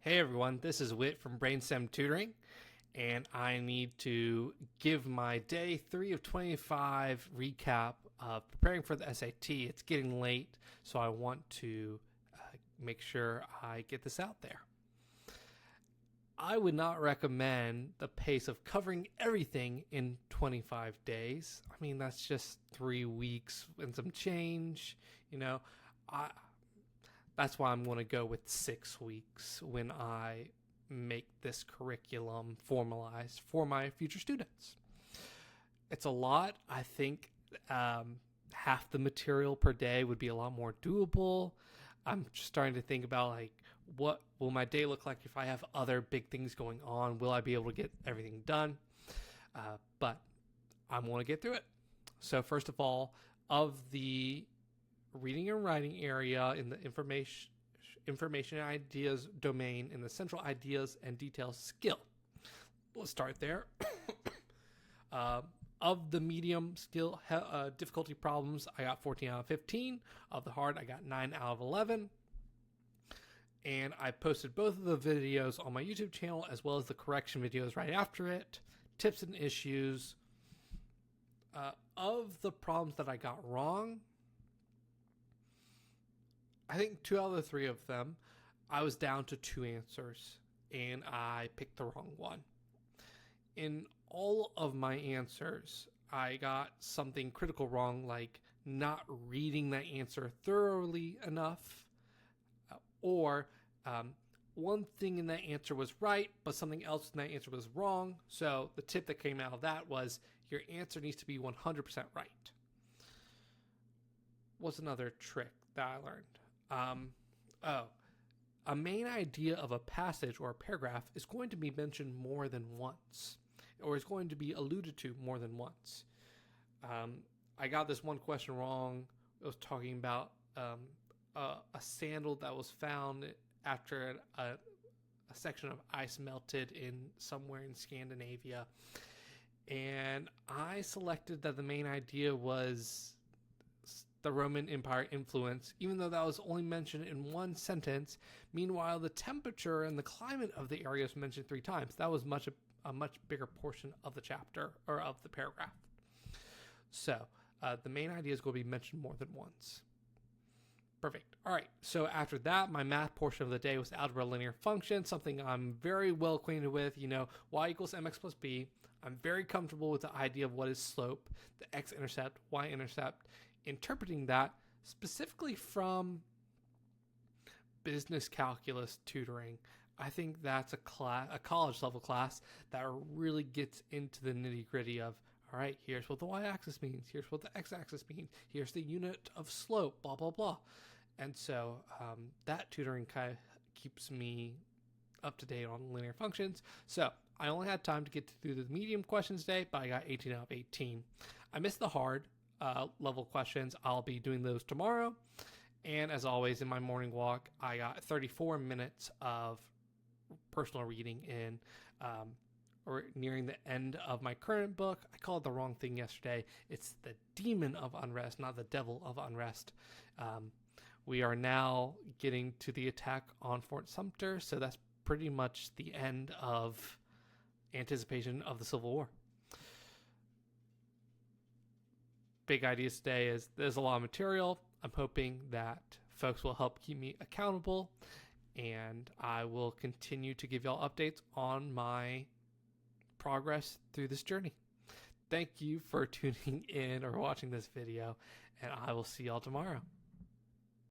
Hey everyone, this is Whit from Brainstem Tutoring, and I need to give my day 3 of 25 recap of preparing for the SAT. It's getting late, so I want to make sure I get this out there. I would not recommend the pace of covering everything in 25 days. I mean, that's just 3 weeks and some change, That's why I'm going to go with 6 weeks when I make this curriculum formalized for my future students. It's a lot. I think half the material per day would be a lot more doable. I'm just starting to think about what will my day look like if I have other big things going on? Will I be able to get everything done? But I'm going to get through it. So first of all, of the reading and writing area in the information and ideas domain in the central ideas and details skill. Let's start there. Of the medium skill difficulty problems, I got 14 out of 15. Of the hard, I got 9 out of 11. And I posted both of the videos on my YouTube channel as well as the correction videos right after it. Tips and issues. Of the problems that I got wrong, I think 2 out of the 3 of them, I was down to 2 answers, and I picked the wrong one. In all of my answers, I got something critical wrong, like not reading that answer thoroughly enough, or one thing in that answer was right, but something else in that answer was wrong. So the tip that came out of that was your answer needs to be 100% right. What's another trick that I learned? A main idea of a passage or a paragraph is going to be mentioned more than once, or is going to be alluded to more than once. I got this one question wrong. It was talking about a sandal that was found after a section of ice melted in somewhere in Scandinavia, and I selected that the main idea was the Roman Empire influence, even though that was only mentioned in one sentence. Meanwhile, the temperature and the climate of the area was mentioned 3 times. That was a much bigger portion of the chapter or of the paragraph. So the main idea is going to be mentioned more than once. Perfect. All right. So after that, my math portion of the day was algebra linear functions, something I'm very well acquainted with. Y equals mx plus b. I'm very comfortable with the idea of what is slope, the x-intercept, y-intercept, interpreting that specifically from business calculus tutoring. I think that's a college level class that really gets into the nitty gritty of, all right, here's what the y-axis means, here's what the x-axis means, here's the unit of slope, blah, blah, blah. And so that tutoring kind of keeps me up to date on linear functions. So I only had time to get through the medium questions today, but I got 18 out of 18. I missed the hard level questions. I'll be doing those tomorrow. And as always, in my morning walk, I got 34 minutes of personal reading in, or nearing the end of my current book. I called it the wrong thing yesterday. It's the Demon of Unrest, not the Devil of Unrest. We are now getting to the attack on Fort Sumter, so that's pretty much the end of anticipation of the Civil War. Big ideas today is there's a lot of material. I'm hoping that folks will help keep me accountable, and I will continue to give y'all updates on my progress through this journey. Thank you for tuning in or watching this video, and I will see y'all tomorrow.